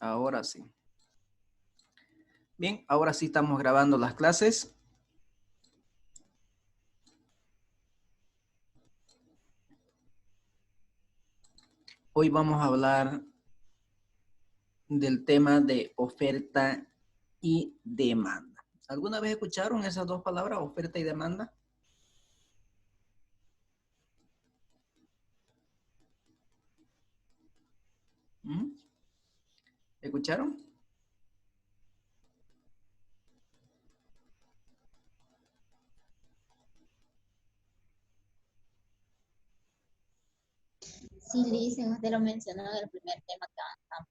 Ahora sí. Bien, ahora sí estamos grabando las clases. Hoy vamos a hablar del tema de oferta y demanda. ¿Alguna vez escucharon esas dos palabras, oferta y demanda? ¿Mm? ¿Escucharon? Sí, Liz, usted lo mencionó en el primer tema que avanzamos.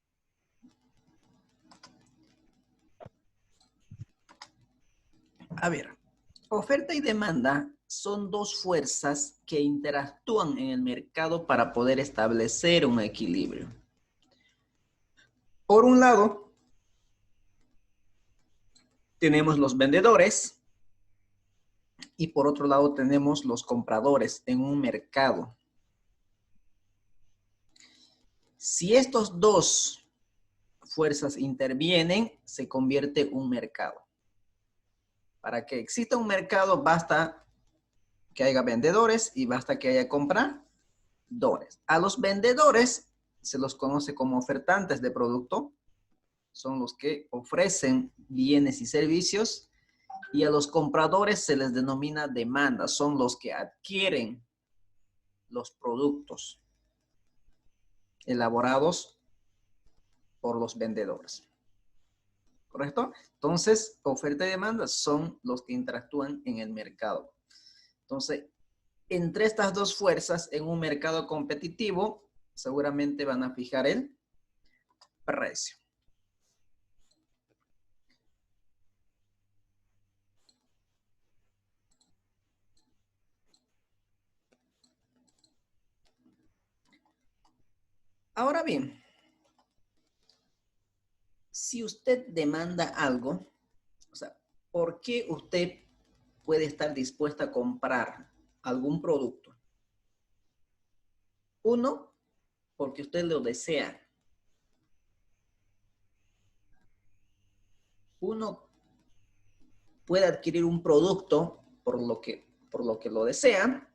A ver, oferta y demanda son dos fuerzas que interactúan en el mercado para poder establecer un equilibrio. Por un lado, tenemos los vendedores y por otro lado tenemos los compradores en un mercado. Si estos dos fuerzas intervienen, se convierte en un mercado. Para que exista un mercado basta que haya vendedores y basta que haya compradores. A los vendedores se los conoce como ofertantes de producto, son los que ofrecen bienes y servicios, y a los compradores se les denomina demanda, son los que adquieren los productos elaborados por los vendedores. ¿Correcto? Entonces, oferta y demanda son los que interactúan en el mercado. Entonces, entre estas dos fuerzas, en un mercado competitivo, seguramente van a fijar el precio. Ahora bien, si usted demanda algo, o sea, ¿por qué usted puede estar dispuesta a comprar algún producto? Uno, porque usted lo desea. Uno puede adquirir un producto por lo que lo desea,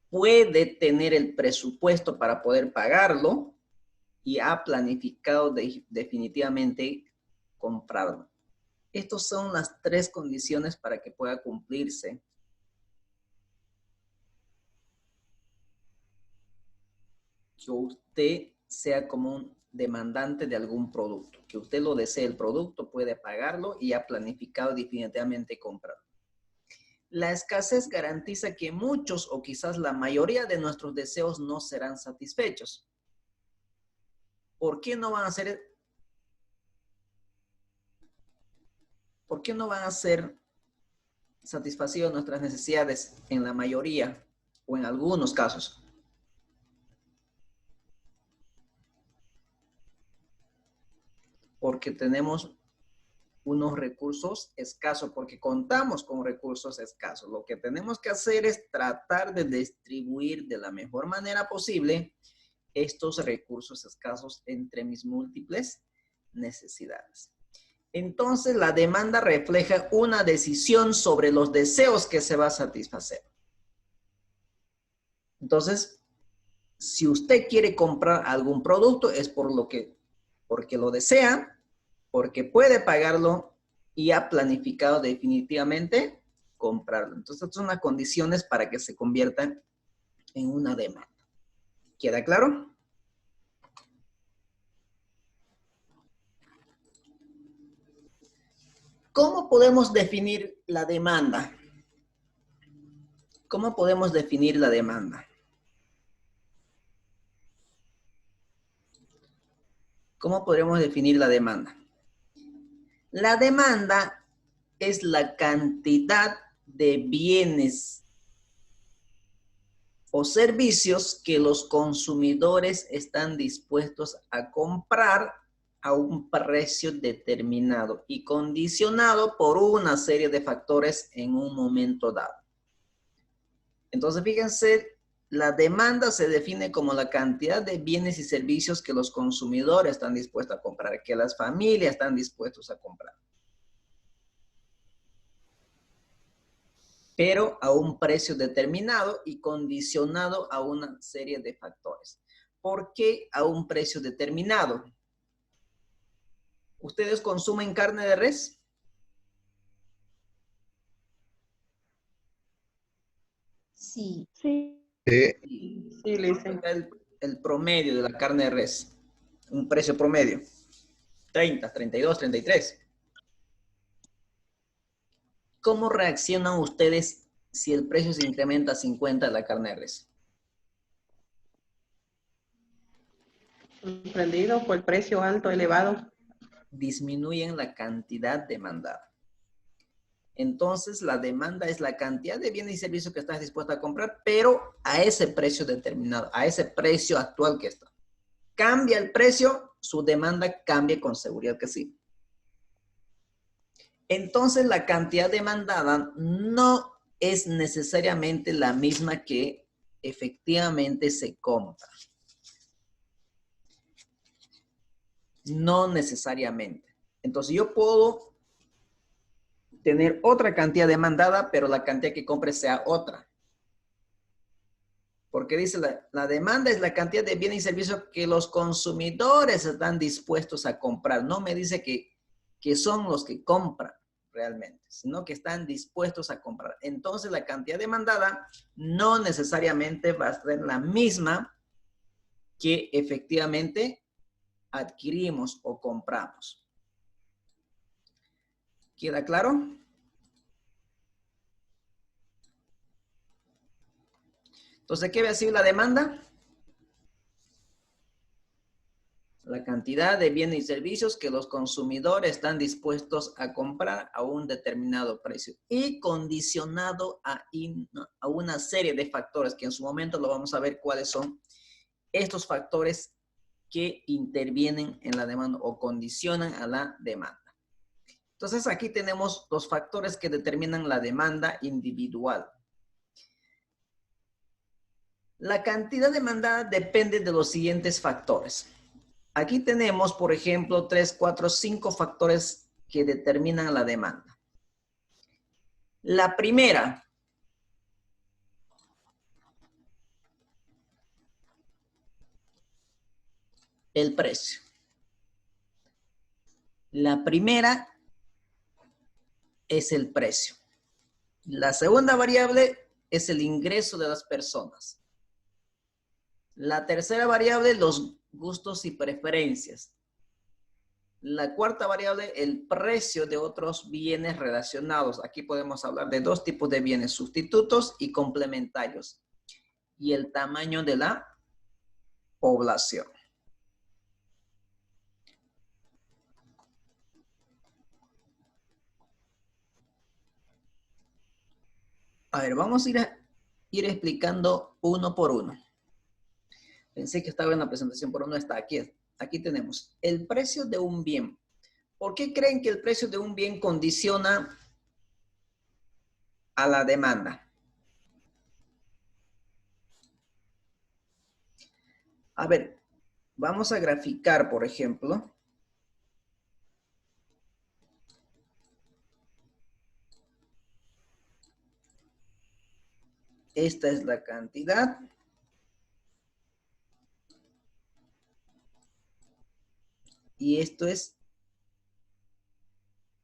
puede tener el presupuesto para poder pagarlo y ha planificado definitivamente comprarlo. Estas son las tres condiciones para que pueda cumplirse que usted sea como un demandante de algún producto, que usted lo desee el producto, puede pagarlo y ha planificado definitivamente comprarlo. La escasez garantiza que muchos o quizás la mayoría de nuestros deseos no serán satisfechos. ¿Por qué no van a ser? ¿Por qué no van a ser satisfacidas nuestras necesidades en la mayoría o en algunos casos? Porque tenemos unos recursos escasos, porque contamos con recursos escasos. Lo que tenemos que hacer es tratar de distribuir de la mejor manera posible estos recursos escasos entre mis múltiples necesidades. Entonces, la demanda refleja una decisión sobre los deseos que se va a satisfacer. Entonces, si usted quiere comprar algún producto, es porque lo desea, porque puede pagarlo y ha planificado definitivamente comprarlo. Entonces, estas son las condiciones para que se conviertan en una demanda. ¿Queda claro? ¿Cómo podemos definir la demanda? ¿Cómo podemos definir la demanda? ¿Cómo podemos definir la demanda? La demanda es la cantidad de bienes o servicios que los consumidores están dispuestos a comprar a un precio determinado y condicionado por una serie de factores en un momento dado. Entonces, fíjense La demanda se define como la cantidad de bienes y servicios que los consumidores están dispuestos a comprar, que las familias están dispuestos a comprar. Pero a un precio determinado y condicionado a una serie de factores. ¿Por qué a un precio determinado? ¿Ustedes consumen carne de res? Sí. Sí. Sí, Sí, le dicen. el promedio de la carne de res. Un precio promedio. 30, 32, 33. ¿Cómo reaccionan ustedes si el precio se incrementa a 50 de la carne de res? Sorprendido por el precio alto, elevado. Disminuyen la cantidad demandada. Entonces, la demanda es la cantidad de bienes y servicios que estás dispuesto a comprar, pero a ese precio determinado, a ese precio actual que está. Cambia el precio, su demanda cambia con seguridad que sí. Entonces, la cantidad demandada no es necesariamente la misma que efectivamente se compra. No necesariamente. Entonces, yo puedo tener otra cantidad demandada, pero la cantidad que compre sea otra. Porque dice la demanda es la cantidad de bienes y servicios que los consumidores están dispuestos a comprar. No me dice que son los que compran realmente, sino que están dispuestos a comprar. Entonces la cantidad demandada no necesariamente va a ser la misma que efectivamente adquirimos o compramos. ¿Queda claro? Entonces, ¿qué va a decir la demanda? La cantidad de bienes y servicios que los consumidores están dispuestos a comprar a un determinado precio y condicionado a una serie de factores que en su momento lo vamos a ver cuáles son estos factores que intervienen en la demanda o condicionan a la demanda. Entonces aquí tenemos los factores que determinan la demanda individual. La cantidad demandada depende de los siguientes factores. Aquí tenemos, por ejemplo, 3, 4, 5 factores que determinan la demanda. La primera, el precio. La primera es el precio. La segunda variable es el ingreso de las personas. La tercera variable, los gustos y preferencias. La cuarta variable, el precio de otros bienes relacionados. Aquí podemos hablar de dos tipos de bienes, sustitutos y complementarios. Y el tamaño de la población. A ver, vamos a ir explicando uno por uno. Pensé que estaba en la presentación, pero no está aquí. Aquí tenemos el precio de un bien. ¿Por qué creen que el precio de un bien condiciona a la demanda? A ver, vamos a graficar, por ejemplo. Esta es la cantidad. Y esto es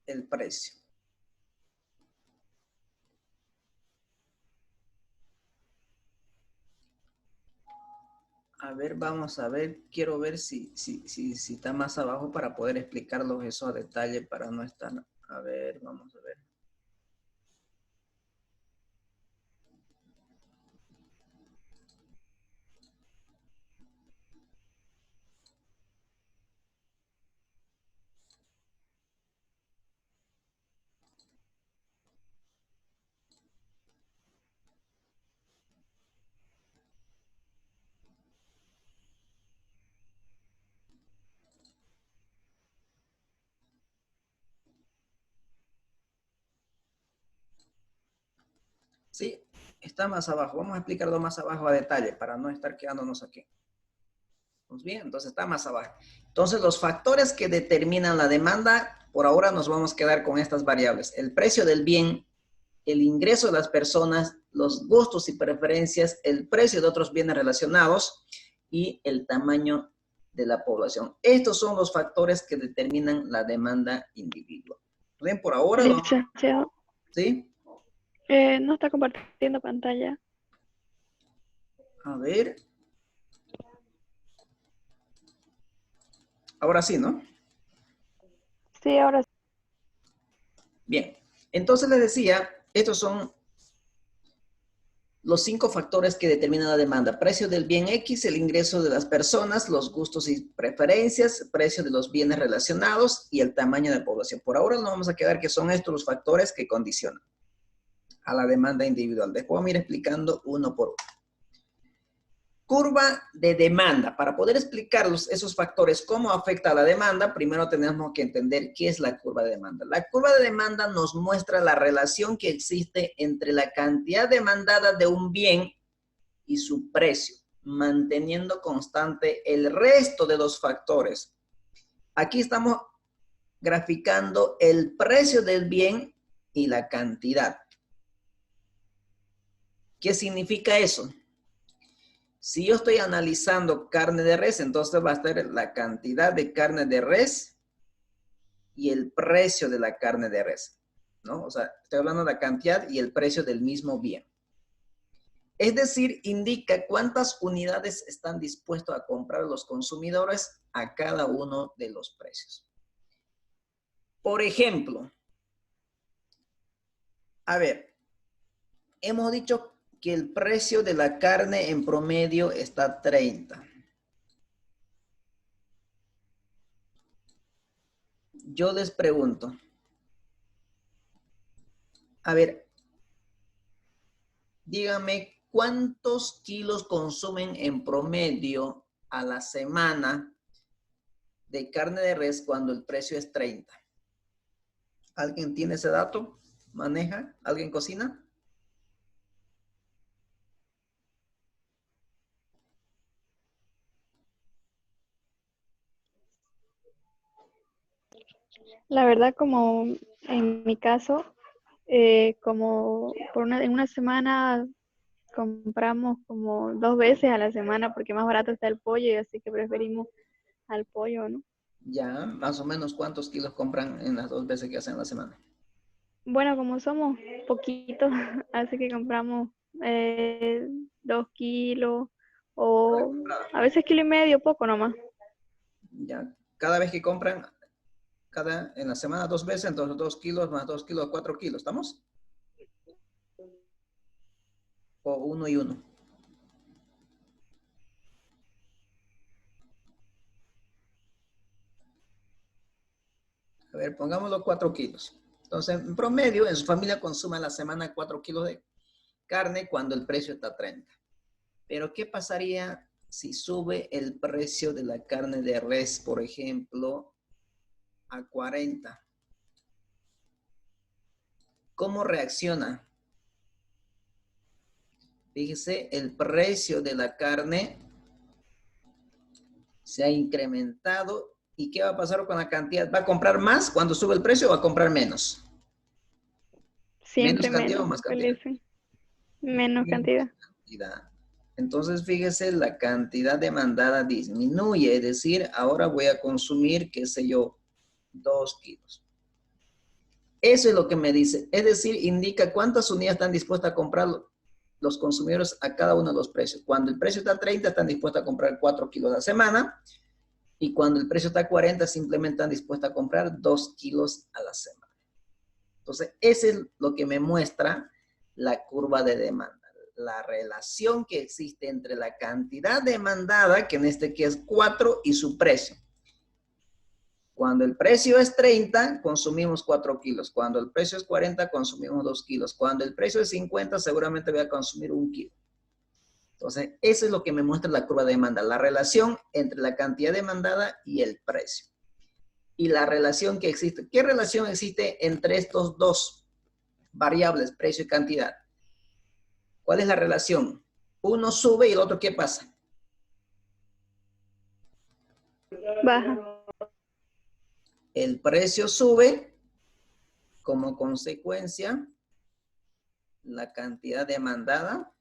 el precio. A ver, vamos a ver. Quiero ver si está más abajo para poder explicarlos eso a detalle para no estar. A ver, vamos a ver. Sí, Está más abajo. Vamos a explicarlo más abajo a detalle para no estar quedándonos aquí. Pues bien, entonces está más abajo. Entonces, los factores que determinan la demanda, por ahora nos vamos a quedar con estas variables. El precio del bien, el ingreso de las personas, los gustos y preferencias, el precio de otros bienes relacionados y el tamaño de la población. Estos son los factores que determinan la demanda individual. Bien, por ahora, Licenciado, ¿sí? no está compartiendo pantalla. A ver. Ahora sí, ¿no? Sí, ahora sí. Bien. Entonces les decía, estos son los 5 factores que determinan la demanda. Precio del bien X, el ingreso de las personas, los gustos y preferencias, precio de los bienes relacionados y el tamaño de la población. Por ahora nos vamos a quedar que son estos los factores que condicionan a la demanda individual. Después vamos a ir explicando uno por uno. Curva de demanda. Para poder explicar esos factores, cómo afecta a la demanda, primero tenemos que entender qué es la curva de demanda. La curva de demanda nos muestra la relación que existe entre la cantidad demandada de un bien y su precio, manteniendo constante el resto de los factores. Aquí estamos graficando el precio del bien y la cantidad. ¿Qué significa eso? Si yo estoy analizando carne de res, entonces va a estar la cantidad de carne de res y el precio de la carne de res, ¿no? O sea, estoy hablando de la cantidad y el precio del mismo bien. Es decir, indica cuántas unidades están dispuestos a comprar los consumidores a cada uno de los precios. Por ejemplo, a ver, hemos dicho que el precio de la carne en promedio está 30. Yo les pregunto, a ver, díganme cuántos kilos consumen en promedio a la semana de carne de res cuando el precio es 30. ¿Alguien tiene ese dato? ¿Maneja? ¿Alguien cocina? La verdad, como en mi caso, como en una semana compramos como 2 veces a la semana porque más barato está el pollo y así que preferimos al pollo, ¿no? Ya, más o menos cuántos kilos compran en las 2 veces que hacen la semana. Bueno, como somos poquitos, así que compramos 2 kilos o a veces 1,5 kilos, poco nomás. Ya, cada vez que compran, en la semana 2 veces, entonces 2 kilos más 2 kilos, 4 kilos, ¿estamos? O 1 y 1. A ver, pongámoslo 4 kilos. Entonces, en promedio, en su familia consume a la semana 4 kilos de carne cuando el precio está 30. Pero, ¿qué pasaría si sube el precio de la carne de res, por ejemplo, a 40? ¿Cómo reacciona? Fíjese, el precio de la carne se ha incrementado. ¿Y qué va a pasar con la cantidad? ¿Va a comprar más cuando sube el precio o va a comprar menos? Siempre ¿Menos cantidad o menos, más cantidad? menos cantidad. Cantidad. Entonces, fíjese, la cantidad demandada disminuye. Es decir, ahora voy a consumir, qué sé yo, 2 kilos. Eso es lo que me dice. Es decir, indica cuántas unidades están dispuestas a comprar los consumidores a cada uno de los precios. Cuando el precio está a 30, están dispuestos a comprar 4 kilos a la semana. Y cuando el precio está a 40, simplemente están dispuestos a comprar 2 kilos a la semana. Entonces, eso es lo que me muestra la curva de demanda. La relación que existe entre la cantidad demandada, que en este que es 4, y su precio. Cuando el precio es 30, consumimos 4 kilos. Cuando el precio es 40, consumimos 2 kilos. Cuando el precio es 50, seguramente voy a consumir 1 kilo. Entonces, eso es lo que me muestra la curva de demanda. La relación entre la cantidad demandada y el precio. Y la relación que existe. ¿Qué relación existe entre estos dos variables, precio y cantidad? ¿Cuál es la relación? Uno sube y el otro, ¿qué pasa? Baja. El precio sube, como consecuencia, la cantidad demandada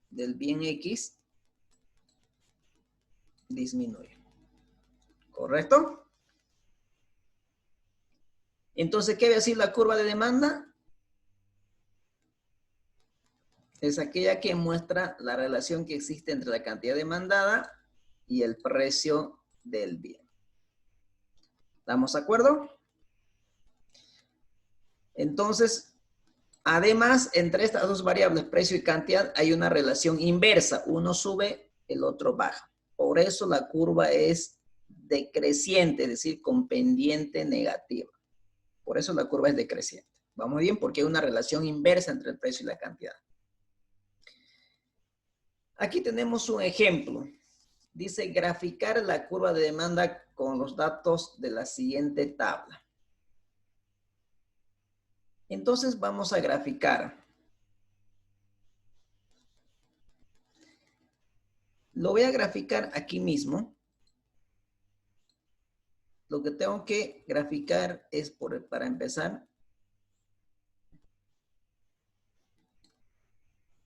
del bien X disminuye. ¿Correcto? Entonces, ¿qué va a decir la curva de demanda? Es aquella que muestra la relación que existe entre la cantidad demandada y el precio del bien. ¿Estamos de acuerdo? Entonces, además, entre estas dos variables, precio y cantidad, hay una relación inversa. Uno sube, el otro baja. Por eso la curva es decreciente, es decir, con pendiente negativa. Por eso la curva es decreciente. ¿Vamos bien? Porque hay una relación inversa entre el precio y la cantidad. Aquí tenemos un ejemplo. Dice graficar la curva de demanda con los datos de la siguiente tabla. Entonces vamos a graficar. Lo voy a graficar aquí mismo. Lo que tengo que graficar es, para empezar,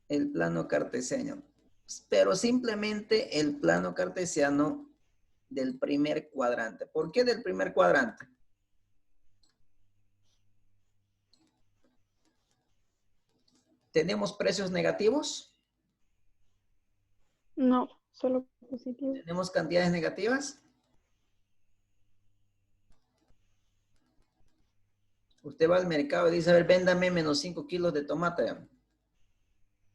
el plano cartesiano. Pero simplemente el plano cartesiano del primer cuadrante. ¿Por qué del primer cuadrante? ¿Tenemos precios negativos? No, solo positivo. ¿Tenemos cantidades negativas? Usted va al mercado y dice, a ver, véndame menos 5 kilos de tomate,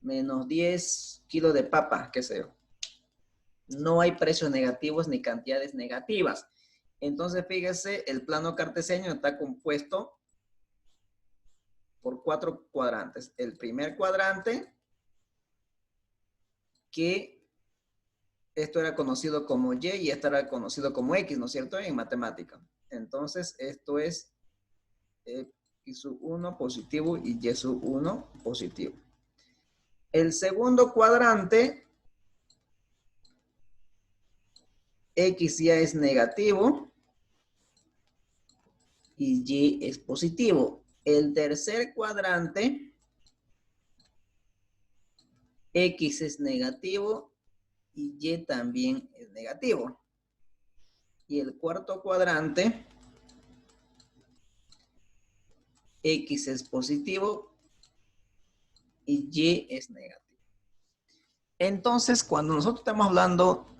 menos 10 kilos de papa, qué sé yo. No hay precios negativos ni cantidades negativas. Entonces, fíjese, el plano cartesiano está compuesto por 4 cuadrantes. El primer cuadrante, que esto era conocido como Y y esto era conocido como X, ¿no es cierto? En matemática. Entonces, esto es X1 positivo y Y1 positivo. El segundo cuadrante, X ya es negativo y Y es positivo. El tercer cuadrante, X es negativo y Y también es negativo. Y el cuarto cuadrante, X es positivo y Y es negativo. Entonces, cuando nosotros estamos hablando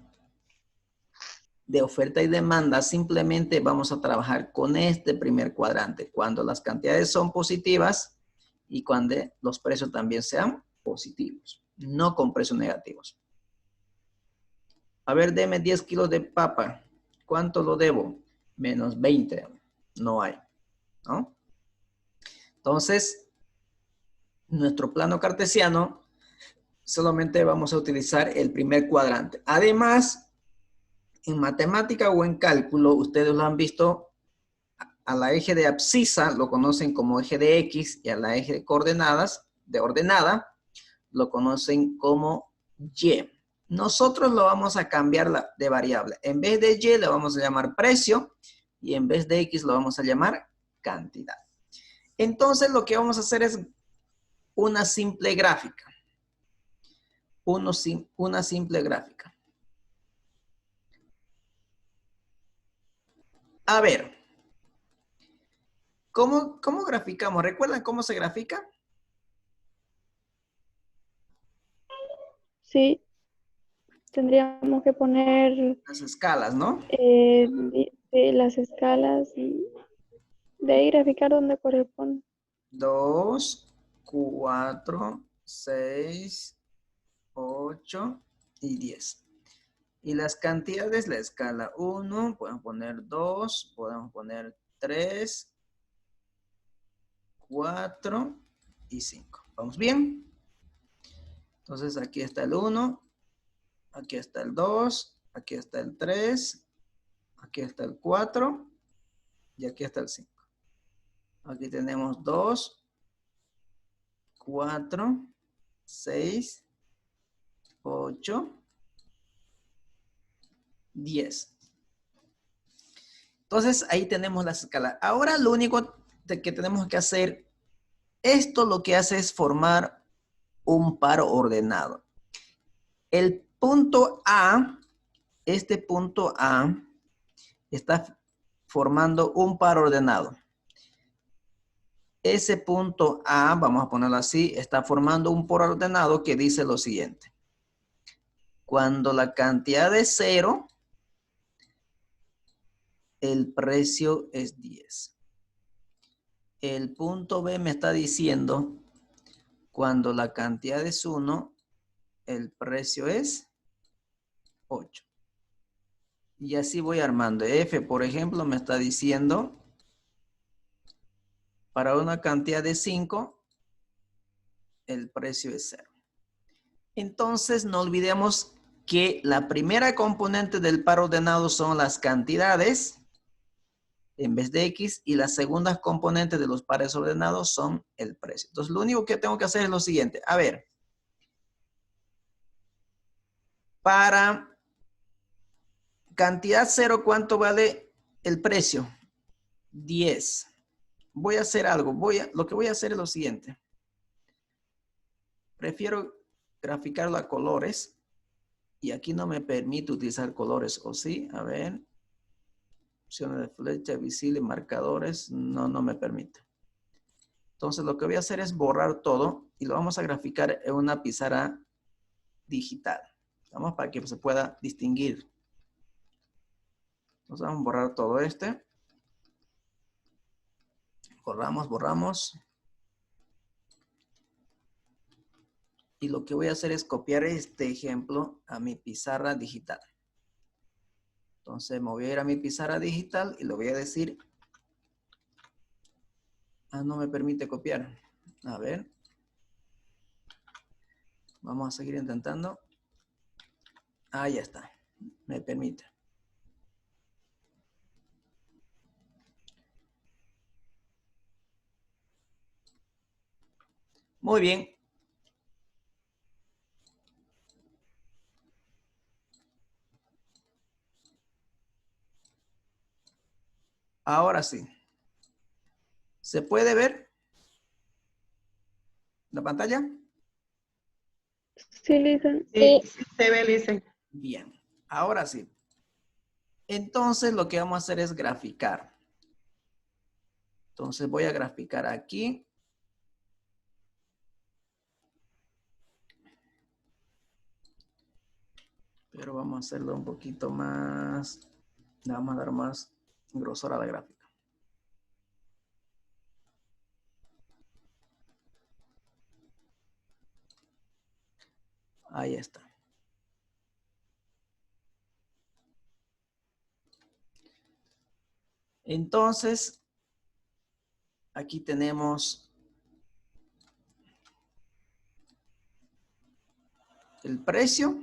de oferta y demanda, simplemente vamos a trabajar con este primer cuadrante, cuando las cantidades son positivas y cuando los precios también sean positivos, no con precios negativos. A ver, deme 10 kilos de papa. ¿Cuánto lo debo? Menos 20. No hay, ¿no? Entonces, nuestro plano cartesiano, solamente vamos a utilizar el primer cuadrante. Además, en matemática o en cálculo, ustedes lo han visto, a la eje de abscisa lo conocen como eje de X y a la eje de coordenadas, de ordenada, lo conocen como Y. Nosotros lo vamos a cambiar de variable. En vez de Y le vamos a llamar precio y en vez de X lo vamos a llamar cantidad. Entonces lo que vamos a hacer es una simple gráfica. Una simple gráfica. A ver, ¿cómo graficamos? ¿Recuerdan cómo se grafica? Sí, tendríamos que poner Las escalas, ¿no? las escalas y de ahí graficar donde corresponde. 2, 4, 6, 8 y 10. Y las cantidades, la escala 1, podemos poner 2, podemos poner 3, 4 y 5. ¿Vamos bien? Entonces aquí está el 1, aquí está el 2, aquí está el 3, aquí está el 4 y aquí está el 5. Aquí tenemos 2, 4 6, 8, 10. Entonces, ahí tenemos las escalas. Ahora, lo único que tenemos que hacer, esto lo que hace es formar un par ordenado. El punto A, este punto A, está formando un par ordenado. Ese punto A, vamos a ponerlo así, está formando un par ordenado que dice lo siguiente. Cuando la cantidad es 0, el precio es 10. El punto B me está diciendo, cuando la cantidad es 1, el precio es 8. Y así voy armando. F, por ejemplo, me está diciendo, para una cantidad de 5, el precio es 0. Entonces, no olvidemos que la primera componente del par ordenado son las cantidades en vez de X, y las segundas componentes de los pares ordenados son el precio. Entonces, lo único que tengo que hacer es lo siguiente. A ver, para cantidad 0, ¿cuánto vale el precio? 10. Voy a hacer algo. Lo que voy a hacer es lo siguiente. Prefiero graficarlo a colores. Y aquí no me permite utilizar colores, ¿o sí? A ver. Opciones de flecha, visible, marcadores. No, no me permite. Entonces, lo que voy a hacer es borrar todo y lo vamos a graficar en una pizarra digital. Vamos, para que se pueda distinguir. Entonces, vamos a borrar todo este. Borramos, borramos. Y lo que voy a hacer es copiar este ejemplo a mi pizarra digital. Entonces me voy a ir a mi pizarra digital y le voy a decir, no me permite copiar. A ver. Vamos a seguir intentando. Ya está. Me permite. Muy bien. Ahora sí. ¿Se puede ver la pantalla? Sí, Lisa. Sí, sí se ve, Lice. Bien. Ahora sí. Entonces lo que vamos a hacer es graficar. Entonces voy a graficar aquí. Pero vamos a hacerlo un poquito más. Le vamos a dar más grosor a la gráfica. Ahí está. Entonces, aquí tenemos el precio.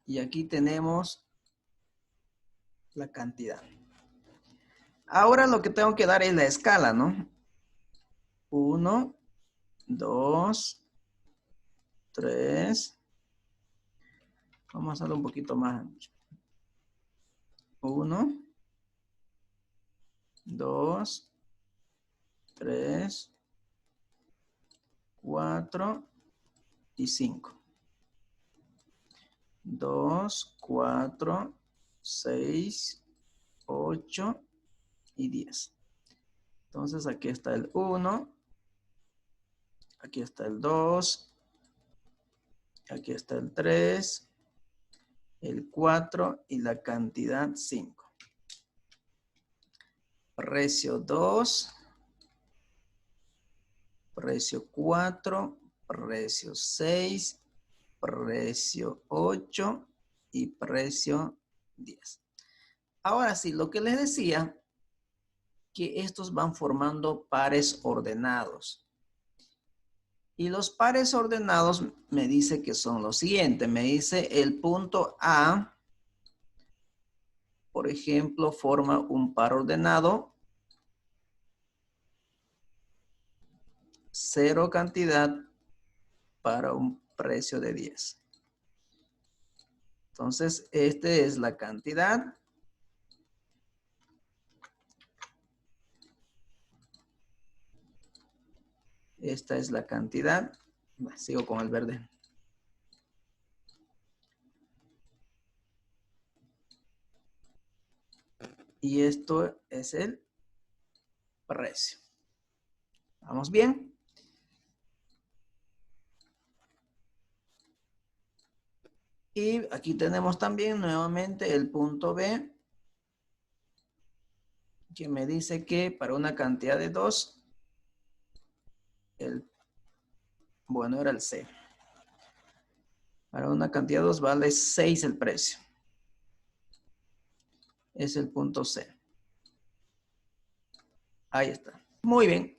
Y aquí tenemos la cantidad. Ahora lo que tengo que dar es la escala, ¿no? 1, 2, 3. Vamos a hacerlo un poquito más ancho. 1, 2, 3, 4 y 5. 2, 4, 6, 8 y 10. Entonces aquí está el 1. Aquí está el 2. Aquí está el 3. El 4 y la cantidad 5. Precio 2. Precio 4. Precio 6. Precio 8 y precio 10. Ahora sí, lo que les decía, que estos van formando pares ordenados. Y los pares ordenados me dice que son los siguientes. Me dice el punto A, por ejemplo, forma un par ordenado 0 cantidad para un precio de 10. Entonces, esta es la cantidad. Esta es la cantidad. Sigo con el verde. Y esto es el precio. ¿Vamos bien? Y aquí tenemos también nuevamente el punto B, que me dice que para una cantidad de 2, bueno, era el C. Para una cantidad de 2 vale 6 el precio. Es el punto C. Ahí está. Muy bien.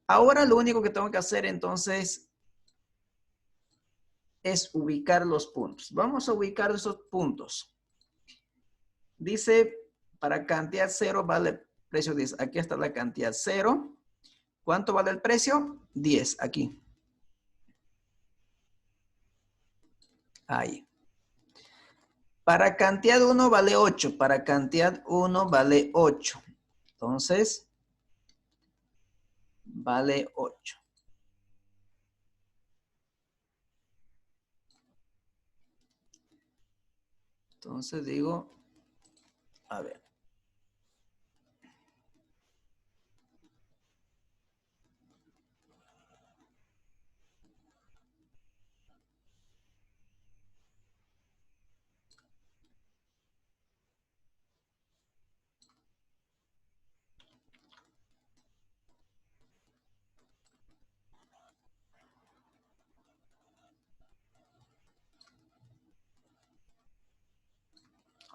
Ahora lo único que tengo que hacer entonces es ubicar los puntos. Vamos a ubicar esos puntos. Dice, para cantidad 0 vale precio 10. Aquí está la cantidad 0. ¿Cuánto vale el precio? 10, aquí. Ahí. Para cantidad 1 vale 8. Para cantidad 1 vale 8. Entonces, vale 8. Entonces digo, a ver.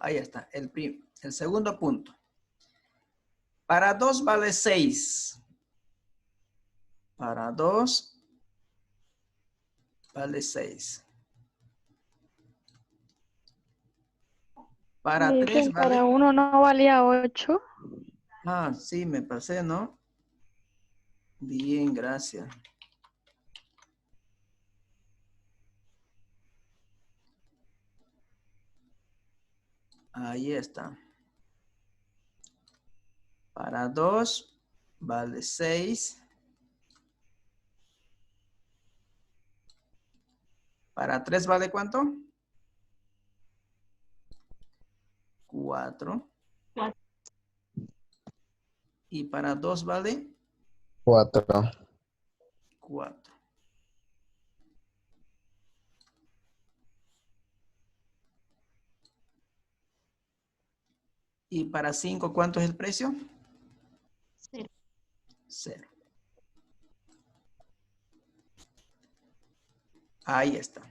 Ahí está, el segundo punto. Para 2 vale 6. Para 2 vale 6. Para 3 Dicen, vale... para 1 no valía 8. Ah, sí, me pasé, ¿no? Bien, gracias. Ahí está. Para 2 vale 6. Para 3 vale ¿cuánto? 4. Y para 2 vale 4. 4. Y para 5, ¿cuánto es el precio? 0. 0. Ahí está.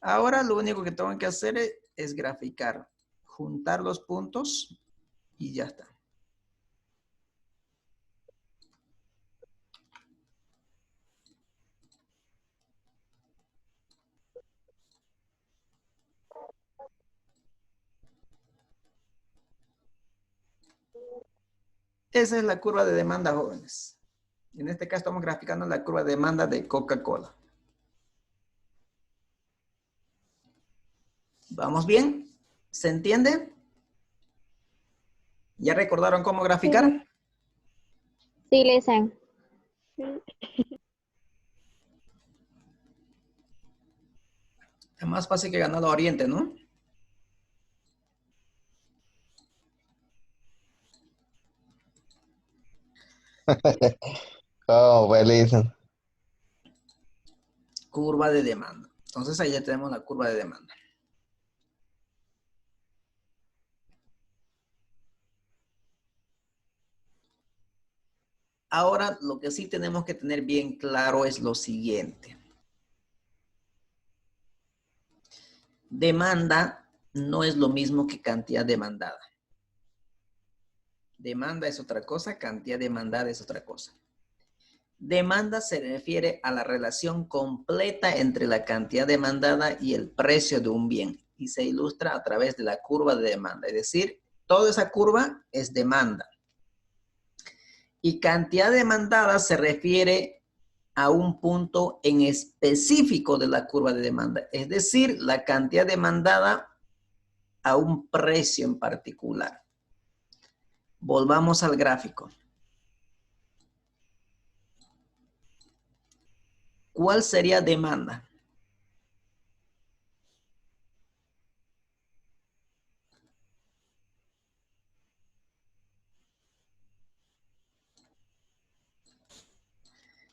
Ahora lo único que tengo que hacer es graficar, juntar los puntos y ya está. Esa es la curva de demanda, jóvenes. En este caso estamos graficando la curva de demanda de Coca-Cola. ¿Vamos bien? ¿Se entiende? ¿Ya recordaron cómo graficar? Sí, listen. Es más fácil que ganar la Oriente, ¿no? Oh, pues listen. Curva de demanda. Entonces ahí ya tenemos la curva de demanda. Ahora lo que sí tenemos que tener bien claro es lo siguiente. Demanda no es lo mismo que cantidad demandada. Demanda es otra cosa, cantidad demandada es otra cosa. Demanda se refiere a la relación completa entre la cantidad demandada y el precio de un bien y se ilustra a través de la curva de demanda. Es decir, toda esa curva es demanda. Y cantidad demandada se refiere a un punto en específico de la curva de demanda, es decir, la cantidad demandada a un precio en particular. Volvamos al gráfico. ¿Cuál sería demanda?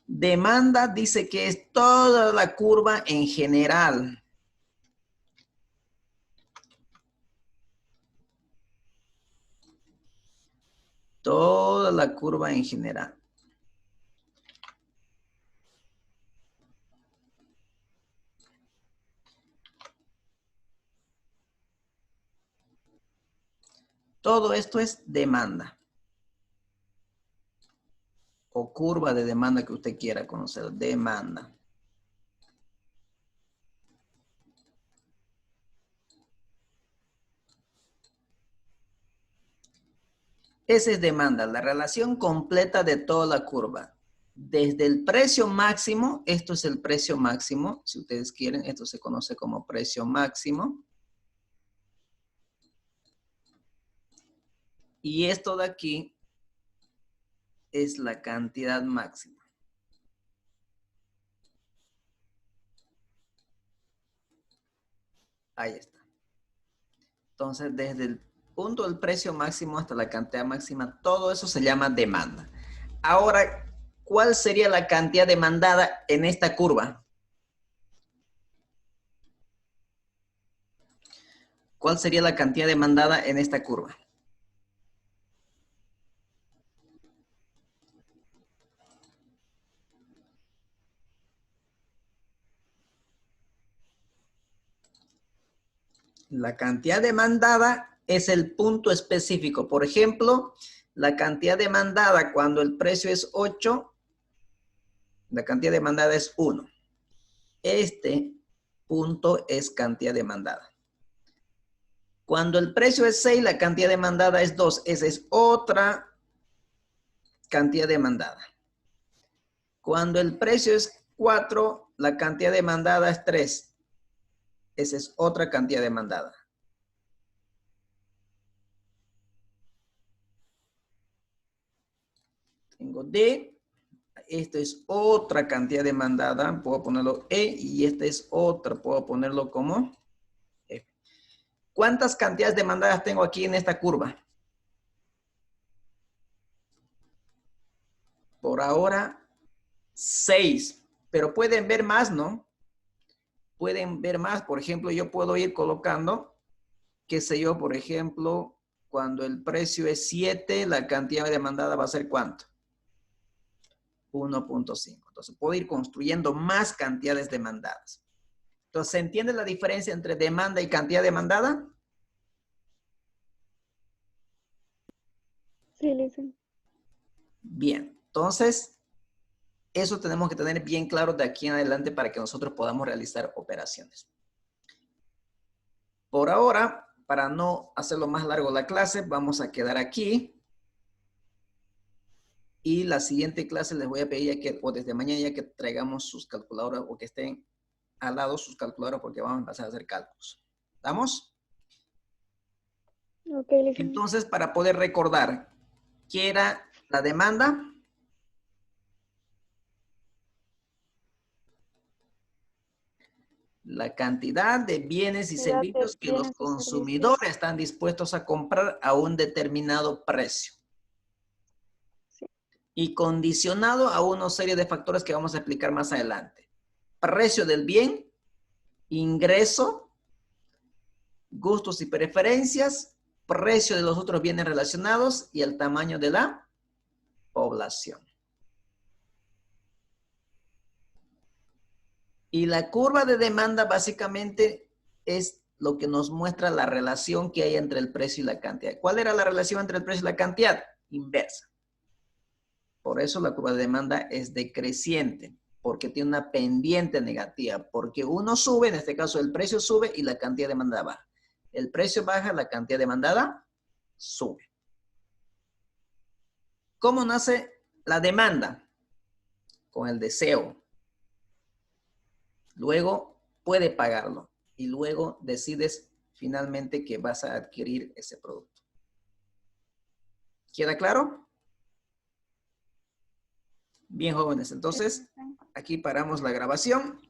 Demanda dice que es toda la curva en general. Toda la curva en general. Todo esto es demanda. O curva de demanda que usted quiera conocer. Demanda. Esa es demanda, la relación completa de toda la curva. Desde el precio máximo, esto es el precio máximo, si ustedes quieren, esto se conoce como precio máximo. Y esto de aquí es la cantidad máxima. Ahí está. Entonces, desde el punto del precio máximo hasta la cantidad máxima, todo eso se llama demanda. Ahora, ¿cuál sería la cantidad demandada en esta curva? ¿Cuál sería la cantidad demandada en esta curva? La cantidad demandada es el punto específico. Por ejemplo, la cantidad demandada cuando el precio es 8, la cantidad demandada es 1. Este punto es cantidad demandada. Cuando el precio es 6, la cantidad demandada es 2. Esa es otra cantidad demandada. Cuando el precio es 4, la cantidad demandada es 3. Esa es otra cantidad demandada. Tengo D. Esto es otra cantidad demandada. Puedo ponerlo E y esta es otra. Puedo ponerlo como F. ¿Cuántas cantidades demandadas tengo aquí en esta curva? Por ahora, 6. Pero pueden ver más, ¿no? Pueden ver más. Por ejemplo, yo puedo ir colocando, qué sé yo, por ejemplo, cuando el precio es 7, la cantidad demandada va a ser ¿cuánto? 1.5. Entonces, puedo ir construyendo más cantidades demandadas. Entonces, ¿se entiende la diferencia entre demanda y cantidad demandada? Sí, Lisa. Bien. Entonces, eso tenemos que tener bien claro de aquí en adelante para que nosotros podamos realizar operaciones. Por ahora, para no hacerlo más largo la clase, vamos a quedar aquí. Y la siguiente clase les voy a pedir ya que, o desde mañana ya que traigamos sus calculadoras o que estén al lado sus calculadoras porque vamos a empezar a hacer cálculos. ¿Estamos? Ok, Lisa. Entonces, para poder recordar, ¿qué era la demanda? La cantidad de bienes y Cantidad de servicios que los bienes y consumidores servicios. están dispuestos a comprar a un determinado precio. Sí. Y condicionado a una serie de factores que vamos a explicar más adelante. Precio del bien, ingreso, gustos y preferencias, precio de los otros bienes relacionados y el tamaño de la población. Y la curva de demanda básicamente es lo que nos muestra la relación que hay entre el precio y la cantidad. ¿Cuál era la relación entre el precio y la cantidad? Inversa. Por eso la curva de demanda es decreciente, porque tiene una pendiente negativa, porque uno sube, en este caso el precio sube y la cantidad demandada baja. El precio baja, la cantidad demandada sube. ¿Cómo nace la demanda? Con el deseo. Luego puede pagarlo y luego decides finalmente que vas a adquirir ese producto. ¿Queda claro? Bien, jóvenes. Entonces, aquí paramos la grabación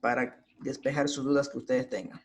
para despejar sus dudas que ustedes tengan.